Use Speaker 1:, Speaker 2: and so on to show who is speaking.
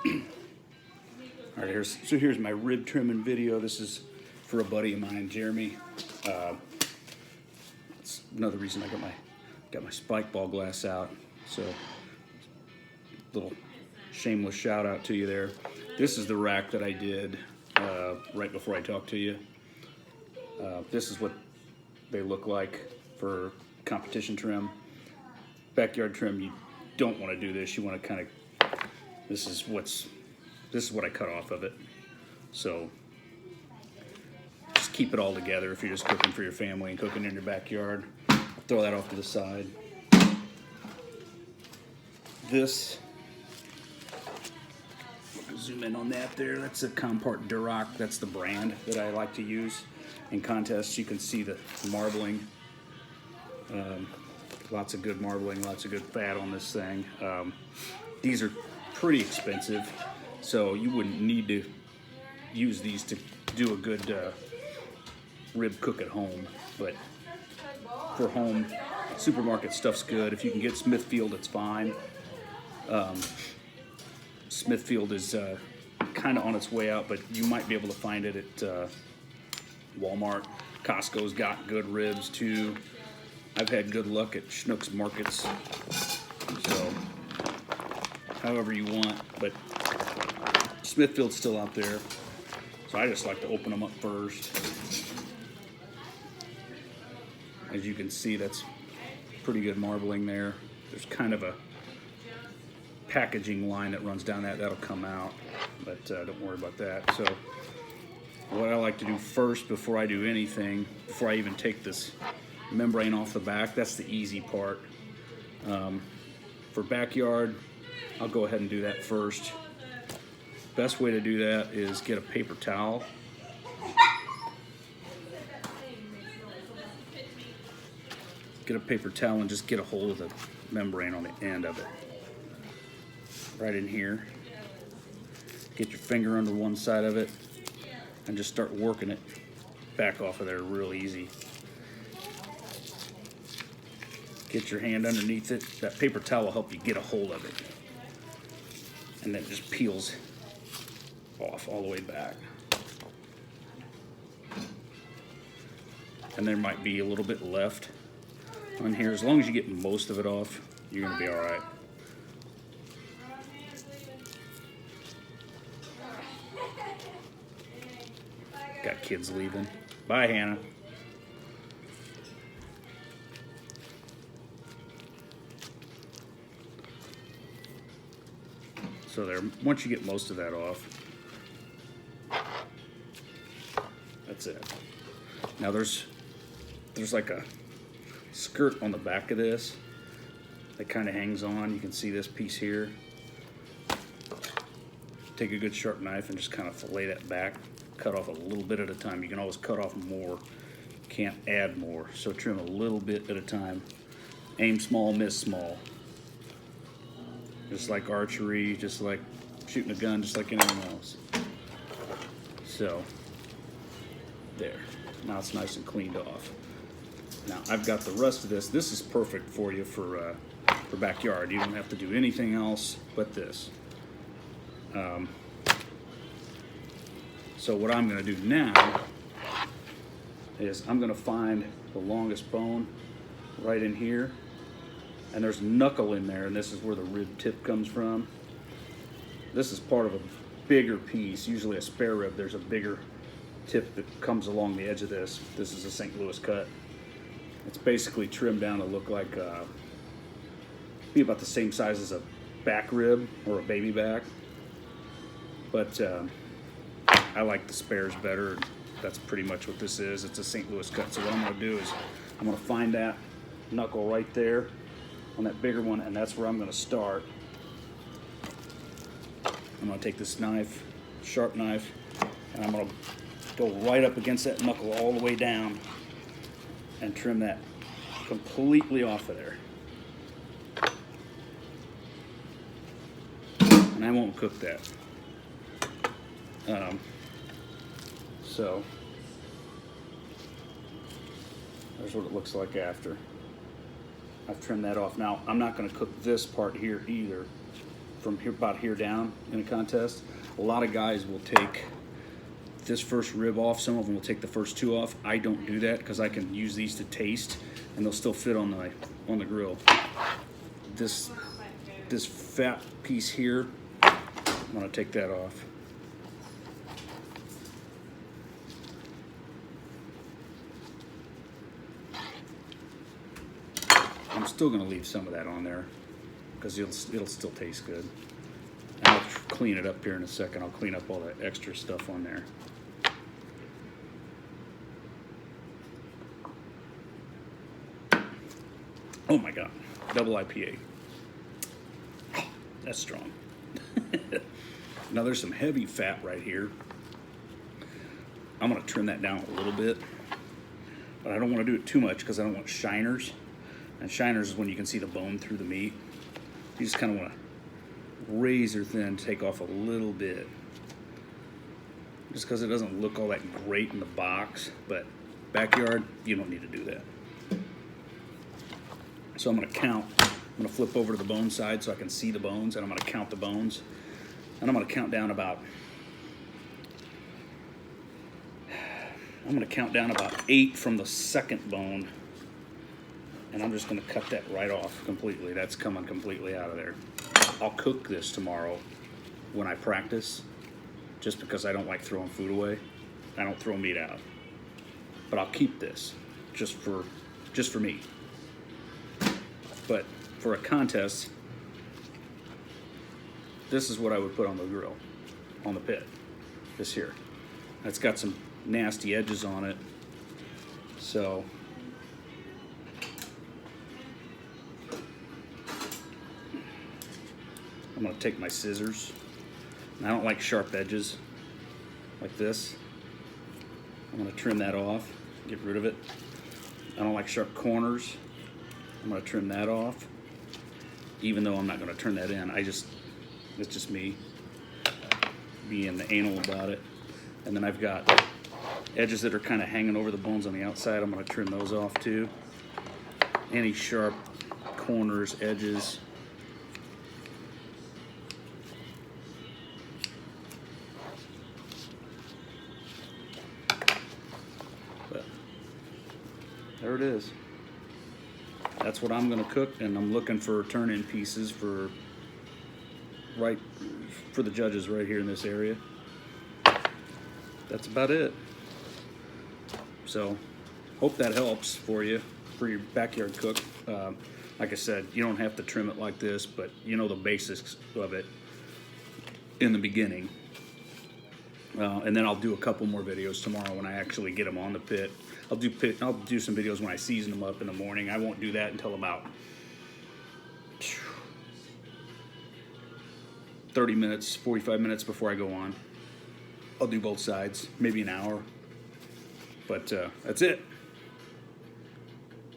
Speaker 1: All right, here's my rib trimming video. This is for a buddy of mine, Jeremy. It's another reason I got my spike ball glass out. So, little shameless shout out to you there. This is the rack that I did right before I talked to you. This is what they look like for competition trim. Backyard trim, you don't want to do this. You want to kind of, this is what I cut off of it. So just keep it all together if you're just cooking for your family and cooking in your backyard. Throw that off to the side. This, zoom in on that there, that's a Compart Duroc. That's the brand that I like to use in contests. You can see the marbling. Lots of good marbling, lots of good fat on this thing. These are pretty expensive, so you wouldn't need to use these to do a good rib cook at home. But for home, supermarket stuff's good. If you can get Smithfield, it's fine. Smithfield is kind of on its way out, but you might be able to find it at Walmart. Costco's got good ribs too. I've had good luck at Schnucks Markets, so however you want, but Smithfield's still out there, so I just like to open them up first. As you can see, that's pretty good marbling there. There's kind of a packaging line that runs down that'll come out, but don't worry about that. So what I like to do first before I do anything, before I even take this membrane off the back, that's the easy part. For backyard, I'll go ahead and do that first. Best way to do that is get a paper towel. Get a paper towel and just get a hold of the membrane on the end of it. Right in here. Get your finger under one side of it and just start working it back off of there real easy. Get your hand underneath it. That paper towel will help you get a hold of it. And then it just peels off all the way back. And there might be a little bit left on here. As long as you get most of it off, you're gonna be all right. Got kids leaving. Bye, Hannah. So there, once you get most of that off, that's it. Now there's like a skirt on the back of this that kind of hangs on. You can see this piece here. Take a good sharp knife and just kind of fillet that back. Cut off a little bit at a time. You can always cut off more. Can't add more. So trim a little bit at a time. Aim small, miss small. Just like archery, just like shooting a gun, just like anything else. So, there. Now it's nice and cleaned off. Now I've got the rest of this. This is perfect for you for backyard. You don't have to do anything else but this. So what I'm going to do now is I'm going to find the longest bone right in here. And there's a knuckle in there, and this is where the rib tip comes from. This is part of a bigger piece, usually a spare rib. There's a bigger tip that comes along the edge of this. This is a St. Louis cut. It's basically trimmed down to look like, be about the same size as a back rib or a baby back. But I like the spares better. That's pretty much what this is. It's a St. Louis cut. So what I'm gonna do is I'm gonna find that knuckle right there on that bigger one, and that's where I'm going to start. I'm going to take this knife, sharp knife, and I'm going to go right up against that knuckle all the way down and trim that completely off of there. And I won't cook that. So there's what it looks like after. I've trimmed that off. Now, I'm not going to cook this part here either from here, about here down in a contest. A lot of guys will take this first rib off. Some of them will take the first two off. I don't do that because I can use these to taste, and they'll still fit on the grill. This fat piece here, I'm gonna take that off. I'm still gonna leave some of that on there because it'll still taste good. And I'll clean it up here in a second. I'll clean up all that extra stuff on there. Oh my God, double IPA. That's strong. Now there's some heavy fat right here. I'm gonna trim that down a little bit, but I don't wanna do it too much because I don't want shiners. And shiners is when you can see the bone through the meat. You just kind of want to razor thin take off a little bit. Just because it doesn't look all that great in the box, but backyard, you don't need to do that. So I'm going to count. I'm going to flip over to the bone side so I can see the bones, and I'm going to count the bones. And I'm going to count down about 8 from the second bone. And I'm just going to cut that right off completely. That's coming completely out of there. I'll cook this tomorrow when I practice, just because I don't like throwing food away. I don't throw meat out. But I'll keep this just for me. But for a contest, this is what I would put on the grill, on the pit. This here. It's got some nasty edges on it. So I'm going to take my scissors, and I don't like sharp edges like this. I'm going to trim that off, get rid of it. I don't like sharp corners. I'm going to trim that off, even though I'm not going to turn that in. It's just me being anal about it. And then I've got edges that are kind of hanging over the bones on the outside. I'm going to trim those off too. Any sharp corners, edges. There it is. That's what I'm going to cook, and I'm looking for turn-in pieces for the judges right here in this area. That's about it. So, hope that helps for you for your backyard cook. Like I said, you don't have to trim it like this, but you know the basics of it in the beginning. And then I'll do a couple more videos tomorrow when I actually get them on the pit. I'll do some videos when I season them up in the morning. I won't do that until about 30 minutes, 45 minutes before I go on. I'll do both sides, maybe an hour. But that's it.